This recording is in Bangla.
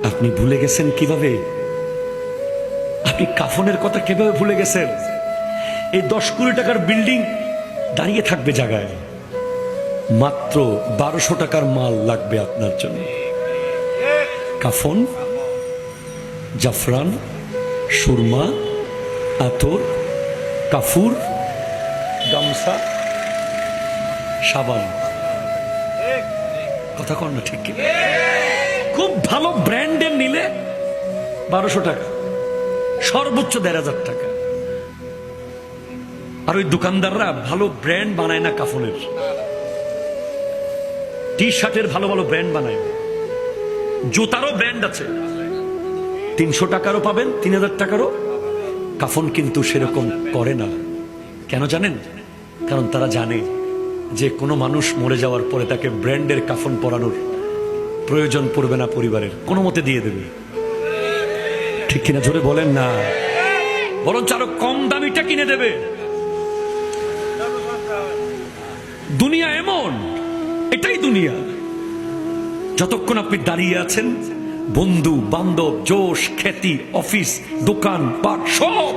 আপনি ভুলে গেছেন কিভাবে? আপনি কাফনের কথা কিভাবে ভুলে গেছেন? এই 10 কোটি টাকার বিল্ডিং দাঁড়িয়ে থাকবে জায়গায়, মাত্র 1200 টাকার মাল লাগবে আপনার জন্য। কাফন, জাফরান, সুরমা, আতর, কাফুর, গামছা, সাবান। কথা কন না ঠিক কি? খুব ভালো ব্র্যান্ডের নিলে 1200 টাকা, সর্বোচ্চ 1500 টাকা। আর ওই দোকানদাররা ভালো ব্র্যান্ড বানায় না কাফনের, টি শার্টের ভালো ভালো ব্র্যান্ড বানায়, জুতারও ব্র্যান্ড আছে, 300 টাকারও পাবেন, 3000 টাকারও। কাফন কিন্তু সেরকম করে না। কেন জানেন? কারণ তারা জানে যে কোনো মানুষ মরে যাওয়ার পরে তাকে ব্র্যান্ডের কাফন পরানোর প্রয়োজন পড়বে না, পরিবারের কোনো মতে দিয়ে দেবে। ঠিক কিনা জোরে বলেন না? বরঞ্চ আরো কম দামিটা কিনে দেবে। দুনিয়া এমন, এটাই দুনিয়া। যতক্ষণ আপনি দাঁড়িয়ে আছেন, বন্ধু বান্ধব, জোশ, খ্যাতি, অফিস, দোকান পাট সব